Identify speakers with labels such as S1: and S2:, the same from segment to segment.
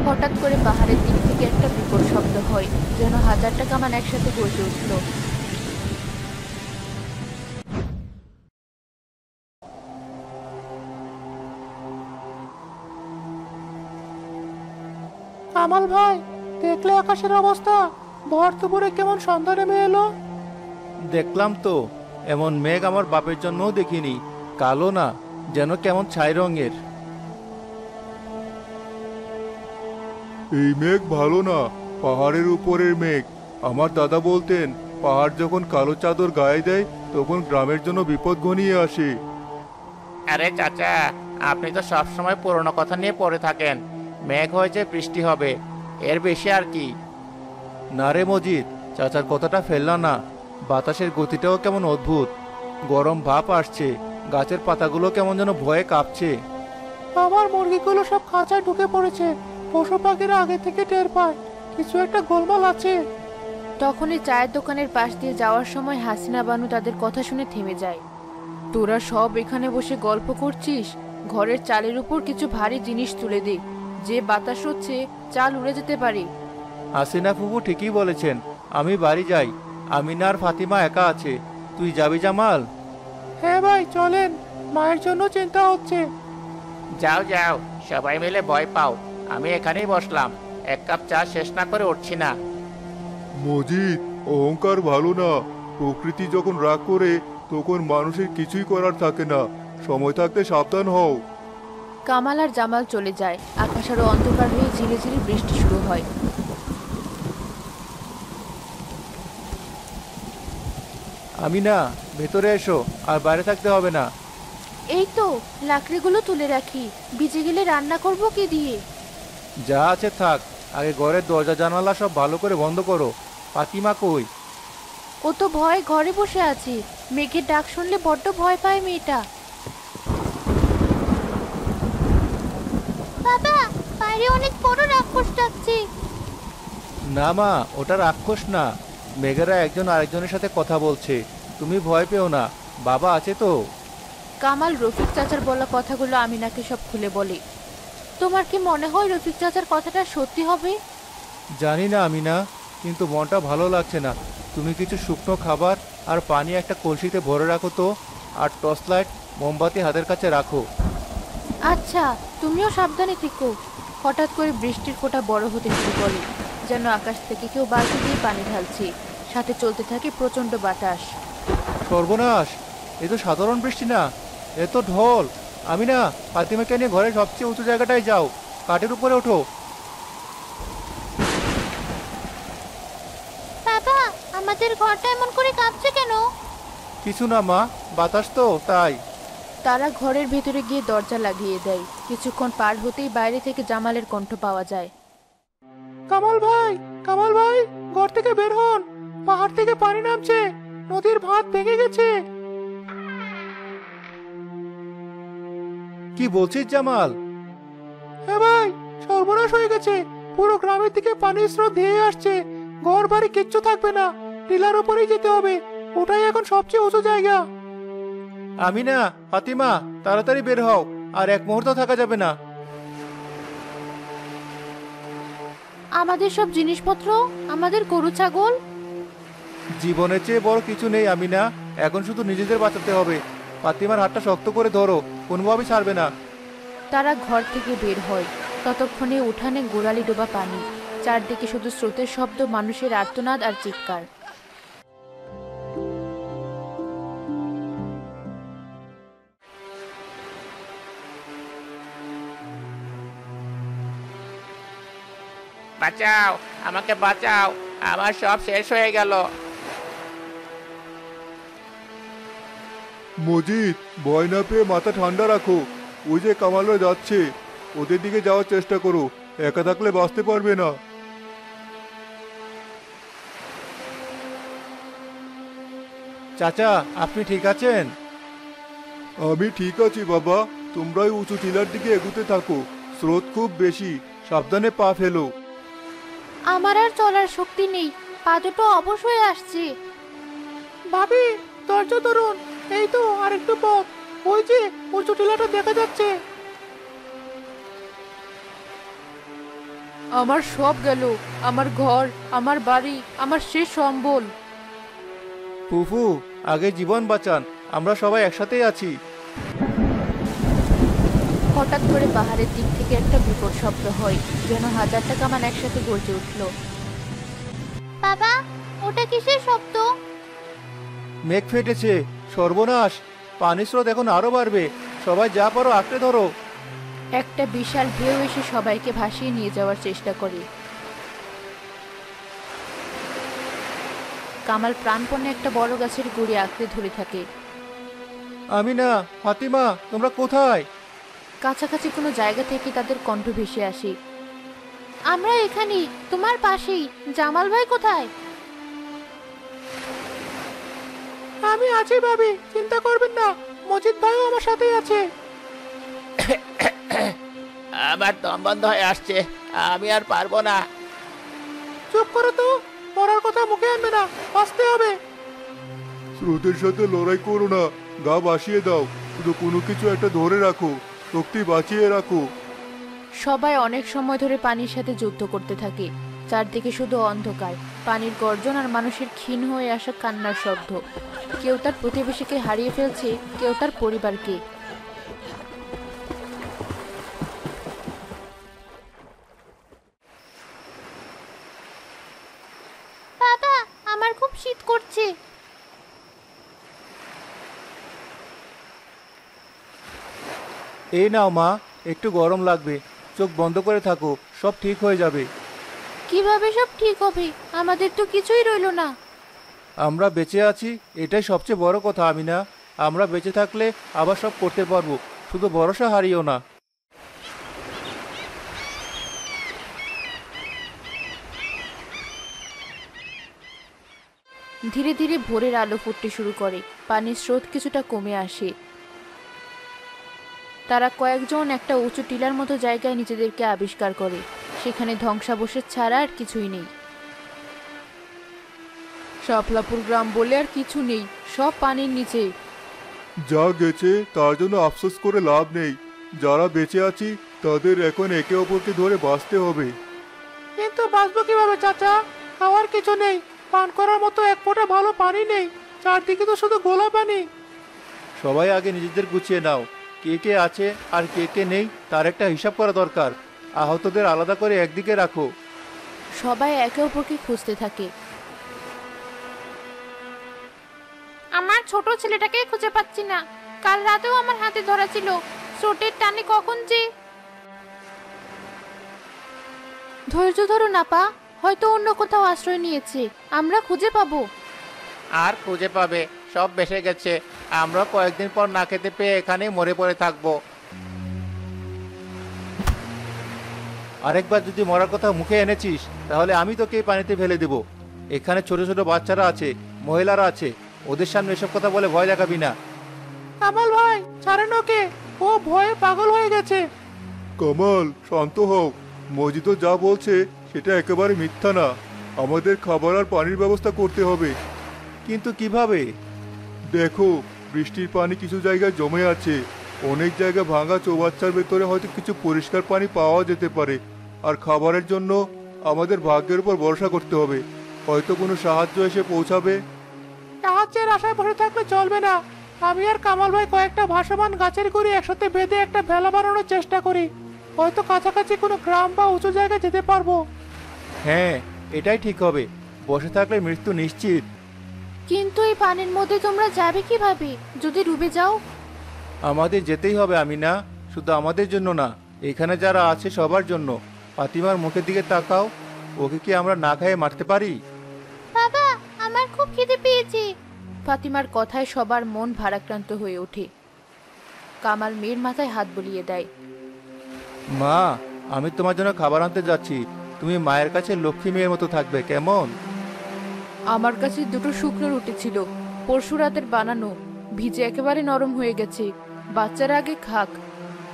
S1: হঠাৎ করে পাহাড়ের দিক থেকে একটা বিকট শব্দ হয়, যেন হাজারটা কামান একসাথে গর্জে উঠল।
S2: কামাল ভাই, দেখলে আকাশের অবস্থা? ভর দুপুরে কেমন সন্ধ্যা নেমে এলো।
S3: দেখলাম তো, এমন মেঘ আমার বাপের জন্যও দেখিনি। কালো না, যেন কেমন ছাই রঙের।
S4: এই মেঘ ভালো না, পাহাড়ের উপরের মেঘ। আমার দাদা বলতেন, পাহাড় যখন কালো চাদর গায়ে দেয় তখন গ্রামের জন্য বিপদ ঘনিয়ে আসে।
S5: আরে চাচা, আপনি তো সবসময় পুরনো কথা নিয়ে পড়ে থাকেন। মেঘ হয়েছে বৃষ্টি হবে, এর বেশি আর কি।
S3: না রে মজিদ, চাচার কথাটা ফেললা না। বাতাসের গতিটাও কেমন অদ্ভুত, গরম ভাপ আসছে, গাছের পাতাগুলো কেমন যেন ভয়ে কাঁপছে।
S2: আমার মুরগিগুলো সব খাঁচায় ঢুকে পড়েছে। পশু পাখিরা আগে থেকে টের পায় কিছু একটা গোলমাল আছে।
S1: তখনই চায়ের দোকানের পাশ দিয়ে যাওয়ার সময় হাসিনা বানু তাদের কথা শুনে থেমে যায়। তোরা সব এখানে বসে গল্প করছিস? ঘরের চালের উপর কিছু ভারী জিনিস তুলে দে, যে বাতাস হচ্ছে চাল উড়ে যেতে পারে।
S3: হাসিনা ফুফু ঠিকই বলেছেন, আমি বাড়ি যাই। আমিনা আর ফাতিমা একা আছে, তুই যাবি জামাল?
S2: হ্যাঁ ভাই, চলেন। মায়ের জন্য চিন্তা হচ্ছে।
S5: যাও যাও, সবাই মিলে ভয় পাও, আমি এখানেই বসলাম। এক কাপ চা শেষ না করে উঠছি না।
S4: মজিদ, অহংকার ভালো না। প্রকৃতি যখন রাগ করে তখন মানুষের কিছুই করার থাকে না। সময় থাকতে সাবধান হও।
S1: কামাল আর জামাল চলে যায়। আকাশ আরো অন্ধকার হয়ে ঝিরে ঝিরে বৃষ্টি শুরু হয়।
S3: আমিনা, ভেতরে এসো, আর বাইরে থাকতে হবে না।
S1: এই তো, লাকড়িগুলো তুলে রাখি, ভিজে গেলে রান্না করব কি দিয়ে?
S3: যা আছে থাক, আগে ঘরের দরজা জানালা সব ভালো করে বন্ধ করো। ফাতিমা কই?
S1: ও তো ভয় ঘরে বসে আছে। মেঘের ডাক শুনলে বড্ড ভয় পায় মেয়েটা। বাবা, বাইরে অনেক বড় রাক্ষস ডাকছে।
S3: না মা, ওটা রাক্ষস না। মেঘেরা একজন আরেকজনের সাথে কথা বলছে, তুমি ভয় পেও না, বাবা আছে তো।
S1: কামাল রফিক চাচার বলা কথাগুলো আমিনাকে সব খুলে বলে। তোমার কি মনে হয় রফিক চাচার কথাটা সত্যি হবে?
S3: জানি না আমিনা, কিন্তু মনটা ভালো লাগছে না। তুমি কিছু শুকনো খাবার আর পানি একটা কলসিতে ভরে রাখো তো, আর টর্চ লাইট মোমবাতি হাতের কাছে রাখো।
S1: আচ্ছা, তুমিও সাবধানে থেকো। হঠাৎ করে বৃষ্টির ফোঁটা বড় হতে শুরু করে, যেন আকাশ থেকে কেউ বালতি দিয়ে পানি ঢালছে। সাথে চলতে থাকে প্রচন্ড বাতাস।
S3: সর্বনাশ, এ তো সাধারণ বৃষ্টি না, এ তো ঢল। আমিনা, ফাতিমাকে নিয়ে ঘরের সবচেয়ে উঁচু জায়গাটায় যাও, কাঠের উপরে ওঠো।
S1: বাবা, আমাদের ঘরটা এমন করে কাঁপছে কেন?
S3: কিছু না মা, বাতাস তো তাই।
S1: তারা ঘরের ভেতরে গিয়ে দরজা লাগিয়ে দেয়। কিছুক্ষণ পার হতেই বাইরে থেকে জামালের কণ্ঠ পাওয়া যায়।
S2: কামাল ভাই, কামাল ভাই, ঘর থেকে বের হন। পাহাড় থেকে পানি নামছে, নদীর বাঁধ ভেঙে গেছে।
S3: কি বলছিস জামাল?
S2: হ্যাঁ ভাই, সর্বনাশ হয়ে গেছে। পুরো গ্রামের দিকে পানির স্রোত ধেয়ে আসছে। ঘর বাড়ি কিচ্ছু থাকবে না, টিলার উপরেই যেতে হবে। ওটাই এখন সবচেয়ে উঁচু জায়গা।
S3: আমিনা, ফাতিমা, তাড়াতাড়ি বের হও, আর এক মুহূর্ত থাকা যাবে না।
S1: আমাদের সব জিনিসপত্র, আমাদের গরু ছাগল।
S3: জীবনের চেয়ে বড় কিছু নেই আমিনা, এখন শুধু নিজেদের বাঁচাতে হবে। ফাতিমার হাতটা শক্ত করে ধরো, কোনোভাবেই ছাড়বে না।
S1: তারা ঘর থেকে বের হয়। ততক্ষণে উঠানে গোড়ালি ডোবা পানি, চারদিকে শুধু স্রোতের শব্দ, মানুষের আর্তনাদ আর চিৎকার।
S5: বাঁচাও, আমাকে বাঁচাও, আমার সব শেষ হয়ে গেল।
S4: মজিদ, ভয় না পেয়ে মাথা ঠান্ডা রাখো। ওই যে কামালরা যাচ্ছে, ওদের দিকে যাওয়ার চেষ্টা করো। একা থাকলে বাঁচতে পারবে না।
S3: চাচা, আপনি ঠিক আছেন?
S4: আমি ঠিক আছি বাবা, তোমরাই উঁচু টিলার দিকে এগুতে থাকো। স্রোত খুব বেশি, সাবধানে পা ফেলো।
S1: আমার আর চলার শক্তি নেই, পা দুটো অবশ হয়ে আসছে।
S2: ভাবি, ধৈর্য ধরুন। এই তো আর একটু পথ। ওই যে উঁচু টিলাটা দেখা যাচ্ছে।
S1: আমার সব গেল, আমার ঘর, আমার বাড়ি, আমার শেষ সম্বল।
S3: ফুফু, আগে জীবন বাঁচান, আমরা সবাই একসাথেই আছি।
S1: হঠাৎ করে পাহাড়ের দিক থেকে একটা বিকট শব্দ হয়, যেন হাজারটা কামান একসাথে গর্জে উঠল। বাবা, ওটা কিসের শব্দ?
S3: মেঘ ফেটেছে, সর্বনাশ! পানির স্রোত এখন আরো বাড়বে, সবাই যা পারো আঁকড়ে ধরো।
S1: একটা বিশাল ঢেউ এসে সবাইকে ভাসিয়ে নিয়ে যাওয়ার চেষ্টা করে। কামাল প্রাণপণে একটা বড় গাছের গুড়ি আঁকড়ে ধরে থাকে।
S3: আমিনা, ফাতিমা, তোমরা কোথায়?
S1: কাছাকাছি কোনো জায়গা থেকে তাদের কণ্ঠ ভেসে আসে। আমরা এখানেই, তোমার পাশেই। জামাল ভাই কোথায়?
S2: আমি আছি ভাবি, চিন্তা করবেন না, মজিদ ভাইও আমার সাথেই আছে।
S5: আমার দম বন্ধ হয়ে আসছে, আমি আর পারবো না।
S2: চুপ করো তো, মরার কথা মুখে আনবে না, বাঁচতে হবে।
S4: স্রোতের সাথে লড়াই করো না, গা ভাসিয়ে দাও, শুধু কোনো কিছু একটা ধরে রাখো, শক্তি বাঁচিয়ে রাখো।
S1: সবাই অনেক সময় ধরে পানির সাথে যুদ্ধ করতে থাকে। চারদিকে শুধু অন্ধকার, পানির গর্জন আর মানুষের ক্ষীণ হয়ে আসা কান্নার শব্দ। কেউ তার প্রতিবেশীকে হারিয়ে ফেলছে, কেউ তার পরিবারকে। বাবা, আমার খুব শীত করছে।
S3: এই নাও মা, একটু গরম লাগবে, চোখ বন্ধ করে থাকো, সব ঠিক হয়ে যাবে।
S1: কিভাবে সব ঠিক হবে? আমাদের তো কিছুই রইলো না।
S3: আমরা বেঁচে আছি, এটাই সবচেয়ে বড় কথা আমিনা। আমরা বেঁচে থাকলে আবার সব করতে পারবো, শুধু ভরসা হারিও না।
S1: ধীরে ধীরে ভোরের আলো ফুটতে শুরু করে, পানির স্রোত কিছুটা কমে আসে। তারা কয়েকজন একটা উঁচু টিলার মতো জায়গায় নিজেদেরকে আবিষ্কার করে। সেখানে ধ্বংসাবশেষ ছাড়া আর কিছুই নেই। শাপলাপুর গ্রাম বলে আর কিছু নেই, সব পানির নিচে।
S4: যা গেছে তার জন্য আফসোস করে লাভ নেই, যারা বেঁচে আছি তাদের এখন একে অপরকে ধরে বাঁচতে হবে।
S2: কিন্তু বাঁচবো কিভাবে চাচা? খাওয়ার কিছু নেই, পান করার মতো এক ফোঁটা ভালো পানি নেই, চারদিকে তো শুধু গোলা পানি।
S3: সবাই আগে নিজেদের গুছিয়ে নাও, কে কে আছে আর কে কে নেই তার একটা হিসাব করা দরকার। আহতদের আলাদা করে একদিকে রাখো।
S1: সবাই একে অপরকে খুঁজতে থাকে। আমার ছোট ছেলেটাকে খুঁজে পাচ্ছি না, কাল রাতেও আমার হাতে ধরা ছিল, স্রোতের টানে কখন যে। ধৈর্য ধরো নাপা, হয়তো অন্য কোথাও আশ্রয় নিয়েছে, আমরা খুঁজে পাবো।
S5: আর খুঁজে পাবে, সব বেসে গেছে। আমরা কয়েকদিন পর না খেতে পেয়ে এখানেই মরে পড়ে থাকবো।
S3: আরেকবার যদি মরার কথা মুখে এনেছিস তাহলে আমি তোকে এই পানিতে ফেলে দেব। এখানে ছোট ছোট বাচ্চারা আছে, মহিলারা আছে, ওদের সামনে এসব কথা বলে ভয় দেখাবি না।
S2: কামাল ভাই, ছাড়েন ওকে, ও ভয়ে পাগল হয়ে গেছে।
S4: কামাল, শান্ত হও, মজিদও যা বলছে সেটা একেবারে মিথ্যা না। আমাদের খাবার আর পানির ব্যবস্থা করতে হবে।
S3: কিন্তু কিভাবে?
S4: দেখো, বৃষ্টির পানি কিছু জায়গায় জমে আছে, অনেক জায়গায় ভাঙা চৌবাচ্চার ভেতরে হয়তো কিছু পরিষ্কার পানি পাওয়া যেতে পারে। আর খাবারের জন্য আমাদের ভাগ্যের উপর ভরসা করতে হবে, হয়তো কোনো সাহায্য এসে পৌঁছাবে।
S2: সাহায্যের আশায় বসে থাকলে চলবে না। আমি আর কামাল ভাই কয়েকটা ভাসমান গাছের গুঁড়ি একসাথে বেঁধে একটা ভেলা বানানোর চেষ্টা করি, হয়তো কাছাকাছি কোনো গ্রাম বা উঁচু জায়গায় যেতে পারবো।
S3: হ্যাঁ, এটাই ঠিক হবে, বসে থাকলে মৃত্যু নিশ্চিত।
S1: কিন্তু এই পানির মধ্যে তোমরা যাবে কিভাবে যদি ডুবে যাও?
S3: আমাদের যেতেই হবে আমিনা, শুধু আমাদের জন্য না, এখানে যারা আছে সবার জন্য। ফাতিমার মুখের দিকে তাকাও, ওকে কি আমরা না খেয়ে মারতে পারি?
S1: বাবা, আমার খুব খিদে পেয়েছে। ফাতিমার কথায় সবার মন ভারাক্রান্ত হয়ে ওঠে। কামাল মেয়ের মাথায় হাত বুলিয়ে দেয়।
S3: মা, আমি তোমার জন্য খাবার আনতে যাচ্ছি, তুমি মায়ের কাছে লক্ষ্মী মেয়ের মতো থাকবে, কেমন?
S1: আমার কাছে দুটো শুকনো রুটি ছিল, পরশু রাতের বানানো, ভিজে একেবারে নরম হয়ে গেছে। বাচ্চারা আগে খাক।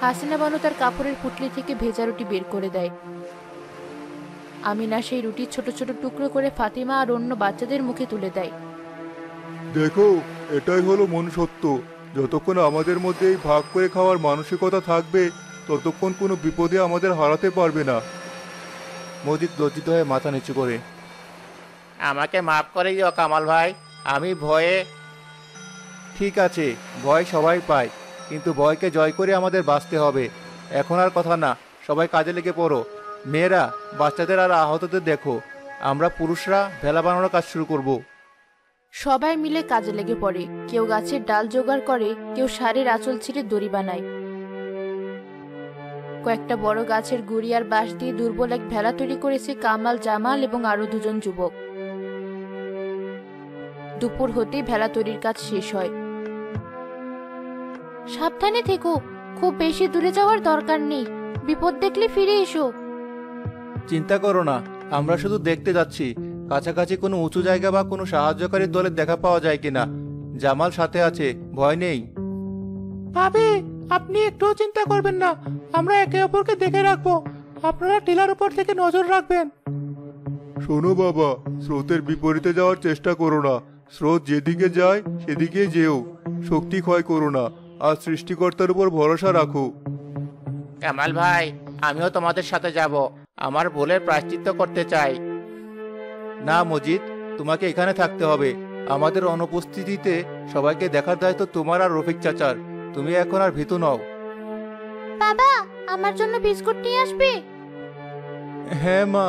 S1: হাসিনা বানু তার কাপড়ের পুটলি থেকে ভেজা রুটি বের করে দেয়। আমিনা সেই রুটি ছোট ছোট টুকরো করে ফাতিমা আর অন্য বাচ্চাদের মুখে তুলে দেয়।
S4: দেখো, এটাই হলো মনুষ্যত্ব। যতক্ষণ আমাদের মধ্যে এই ভাগ করে খাওয়ার মানসিকতা থাকবে ততক্ষণ কোনো বিপদে আমাদের হারাতে পারবে না।
S3: মজিদ লজ্জিত হয়ে মাথা নিচু করে।
S5: আমাকে মাফ করে দিও কামাল ভাই, আমি ভয়ে।
S3: ঠিক আছে, ভয় সবাই পায়, কিন্তু ভয়কে জয় করে আমাদের বাঁচতে হবে। এখন আর কথা না, সবাই কাজে লেগে পড়ো। মেয়েরা, বাচ্চাদের আর আহতদের দেখো। আমরা পুরুষরা ভেলা বানানোর কাজ শুরু করব।
S1: সবাই মিলে কাজে লেগে পড়ে। কেউ গাছের ডাল জোগাড় করে, কেউ শাড়ির আঁচল ছিঁড়ে দড়ি বানায়। কয়েকটা বড় গাছের গুড়ি আর বাঁশ দিয়ে দুর্বল এক ভেলা তৈরি করেছে কামাল, জামাল এবং আরো দুজন যুবক। দুপুর হতেই ভেলা তৈরির কাজ শেষ হয়। সাবধানে থেকো, খুব বেশি দূরে যাওয়ার দরকার নেই। বিপদ দেখলে ফিরে এসো।
S3: চিন্তা করো না, আমরা শুধু দেখতে যাচ্ছি কাছাকাছি কোনো উঁচু জায়গা বা কোনো সাহায্যকারী দলের দেখা পাওয়া যায় কিনা। জামাল সাথে আছে, ভয় নেই।
S2: ভাবি, আপনি একটুও চিন্তা করবেন না, আমরা একে অপরকে দেখে রাখবো। আপনারা টিলার উপর থেকে নজর রাখবেন।
S4: শোনো বাবা, স্রোতের বিপরীতে যাওয়ার চেষ্টা করো না। স্রোত যেদিকে যায় সেদিকে যেও। শক্তি ক্ষয় করো না, আর সৃষ্টিকর্তার উপর ভরসা রাখো।
S5: কামাল ভাই, আমিও তোমাদের সাথে যাব। আমার ভুলের প্রায়শ্চিত্ত করতে চাই।
S3: না মজিদ, তোমাকে এখানে থাকতে হবে। আমাদের অনুপস্থিতিতে সবাইকে দেখার দায়িত্ব তোমার আর রফিক চাচার। তুমি এখন আর ভীতু নও।
S1: বাবা, আমার জন্য বিস্কুট নিয়ে আসবে?
S3: হ্যাঁ মা,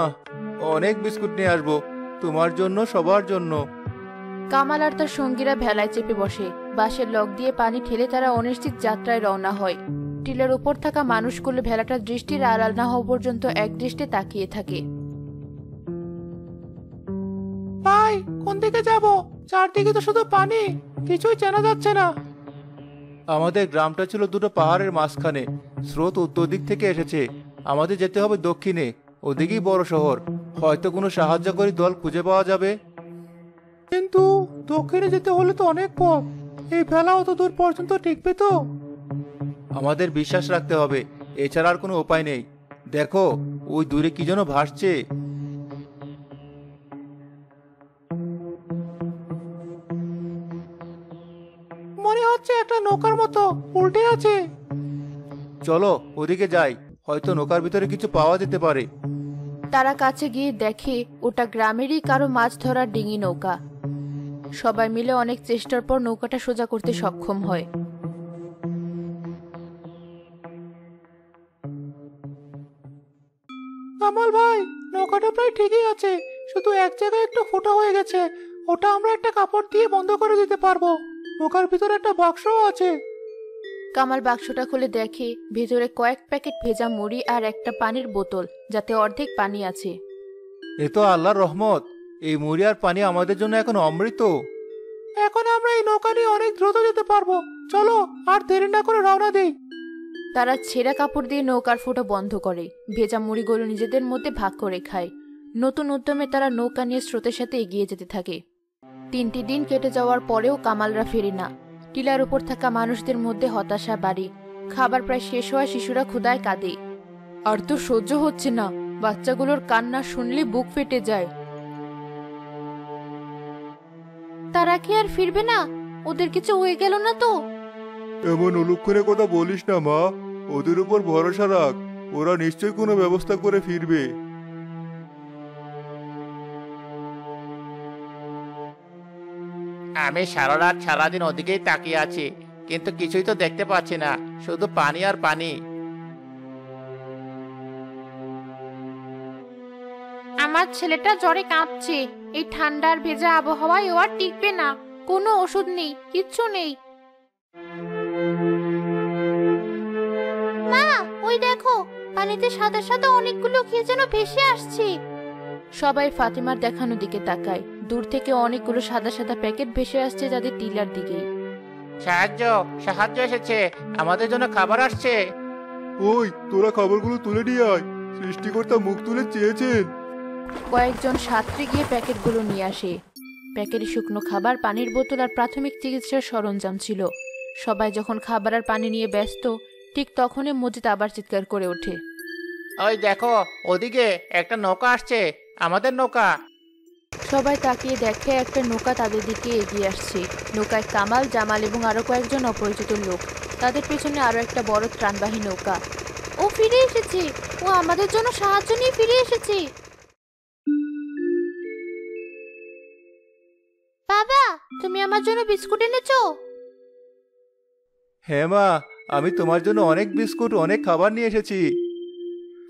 S3: অনেক বিস্কুট নিয়ে আসবো, তোমার জন্য, সবার জন্য।
S1: কামাল আর তার সঙ্গীরা ভেলায় চেপে বসে। বাঁশের লক দিয়ে পানি ঠেলে তারা অনিশ্চিত যাত্রায় রওনা হয়। টিলার উপর থাকা মানুষগুলো ভেলাটার দৃষ্টির আড়াল না হওয়া পর্যন্ত এক দৃষ্টে তাকিয়ে থাকে।
S2: ভাই, কোন দিকে যাব? চারদিকে তো শুধু পানি, কিছুই চেনা যাচ্ছে না।
S3: আমাদের গ্রামটা ছিল দুটো পাহাড়ের মাঝখানে। স্রোত উত্তর দিক থেকে এসেছে, আমাদের যেতে হবে দক্ষিণে। ওদিকেই বড় শহর, হয়তো কোনো সাহায্যকারী দল খুঁজে পাওয়া যাবে।
S2: কিন্তু দক্ষিণে যেতে হলে তো অনেক পথ। এই ভেলা অত দূর পর্যন্ত টিকবে তো?
S3: আমাদের বিশ্বাস রাখতে হবে, এছাড়া আর কোনো উপায় নেই। দেখো, ওই দূরে কি যেন ভাসছে।
S2: মনে হচ্ছে একটা নৌকার মতো উল্টে আছে।
S3: চলো ওদিকে যাই, হয়তো নৌকার ভিতরে কিছু পাওয়া যেতে পারে।
S1: তারা কাছে গিয়ে দেখে ওটা গ্রামেরই কারো মাছ ধরার ডিঙি নৌকা। সবাই মিলে অনেক চেষ্টার পর নৌকাটা সোজা করতে সক্ষম হয়।
S2: কামাল ভাই, নৌকাটা প্রায় ঠিকই আছে, শুধু এক জায়গায় একটু ফোঁটা হয়ে গেছে। ওটা আমরা একটা কাপড় দিয়ে বন্ধ করে দিতে পারবো। নৌকার ভিতরে একটা বাক্সও আছে।
S1: কামাল বাক্সটা খুলে দেখে ভেতরে কয়েক প্যাকেট ভেজা মুড়ি আর একটা পানির বোতল, যাতে অর্ধেক পানি আছে।
S3: এ তো আল্লাহর রহমত। এই মুড়ি আর পানি আমাদের জন্য এখন অমৃত।
S2: এখন আমরা এই নৌকা নিয়ে অনেক দ্রুত যেতে পারবো। চলো, আর দেরি না করে রওনা দেই।
S1: তারা ছেঁড়া কাপড় দিয়ে নৌকার ফুটো বন্ধ করে ভেজা মুড়িগুলো নিজেদের মধ্যে ভাগ করে খায়। নতুন উদ্যমে তারা নৌকা নিয়ে স্রোতের সাথে এগিয়ে যেতে থাকে। 3টি দিন কেটে যাওয়ার পরেও কামালরা ফেরে না। টিলার উপর থাকা মানুষদের মধ্যে হতাশা বাড়ে। খাবার প্রায় শেষ হওয়া শিশুরা ক্ষুধায় কাঁদে। আর তো সহ্য হচ্ছে না, বাচ্চাগুলোর কান্না শুনলে বুক ফেটে যায়। তারা কি আর ফিরবে না? ওদের কিছু হয়ে গেল না তো?
S4: এমন অলক্ষণে কথা বলিস না মা, ওদের উপর ভরসা রাখ। ওরা নিশ্চয়ই কোনো ব্যবস্থা করে ফিরবে।
S5: আমি সারা রাত সারাদিন ওদিকেই তাকিয়ে আছি, কিন্তু কিছুই তো দেখতে পাচ্ছি না, শুধু পানি আর পানি।
S1: আমার ছেলেটা জ্বরে কাঁপছে। এই ঠান্ডার ভেজা আবহাওয়ায় ও আর টিকবে না। কোনো ওষুধ নেই, কিচ্ছু নেই। মা, ওই দেখো, পানিতে সাদা সাদা অনেকগুলো কি যেন ভেসে আসছে। সবাই ফাতিমার দেখানো দিকে তাকায়। দূর থেকে অনেকগুলো সাদা সাদা প্যাকেট ভেসে আসছে, যাদের টিলার দিকেই।
S5: সাহায্য, সাহায্য এসেছে, আমাদের জন্য খাবার আসছে।
S4: ওই, তোরা খাবারগুলো তুলে নিয়ে আয়, সৃষ্টিকর্তা মুখ তুলে চেয়েছেন।
S1: কয়েকজন ছাত্রী গিয়ে প্যাকেটগুলো নিয়ে আসে। প্যাকেটে শুকনো খাবার, পানির বোতল আর প্রাথমিক চিকিৎসার সরঞ্জাম ছিল। সবাই যখন খাবার আর পানি নিয়ে ব্যস্ত, ঠিক তখনই মজিদ আবার চিৎকার করে ওঠে।
S5: ওই দেখো, ওদিকে একটা নৌকা আসছে, আমাদের নৌকা।
S1: সবাই তাকিয়ে দেখে একটা নৌকা তাদের দিকে এগিয়ে আসছে। নৌকায় কামাল, জামাল এবং আরো কয়েকজন অপরিচিত লোক। তাদের পেছনে আরো একটা বড় ত্রাণবাহী নৌকা। ও ফিরে এসেছে, ও আমাদের জন্য সাহায্য নিয়ে ফিরে এসেছে। তুমি আমার জন্য বিস্কুট এনেছো?
S3: হ্যাঁ মা, আমি তোমার জন্য অনেক বিস্কুট অনেক খাবার নিয়ে এসেছি।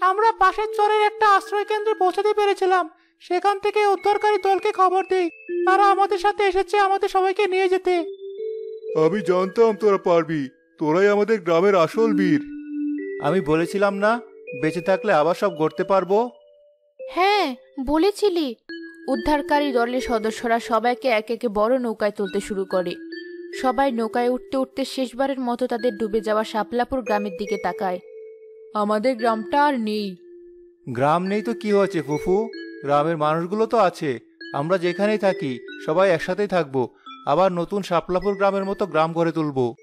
S2: আমরা পাশের চরের একটা আশ্রয় কেন্দ্রে পৌঁছাতে পেরেছিলাম। সেখান থেকে উদ্ধারকারী দলকে খবর দেই, তারা আমাদের সাথে এসেছে আমাদের সবাইকে নিয়ে যেতে।
S4: আমি জানতাম তোরা পারবি, তোরাই আমাদের গ্রামের আসল বীর।
S3: আমি বলেছিলাম না, বেঁচে থাকলে আবার সব গড়তে পারবো।
S1: হ্যাঁ, বলেছিলি। উদ্ধারকারী দলের সদস্যরা সবাইকে এক একে বড় নৌকায় তুলতে শুরু করে। সবাই নৌকায় উঠতে উঠতে শেষবারের মতো তাদের ডুবে যাওয়া শাপলাপুর গ্রামের দিকে তাকায়। আমাদের গ্রামটা আর নেই।
S3: গ্রাম নেই তো কি হয়েছে ফুফু, গ্রামের মানুষগুলো তো আছে। আমরা যেখানেই থাকি সবাই একসাথেই থাকবো, আবার নতুন শাপলাপুর গ্রামের মতো গ্রাম গড়ে তুলবো।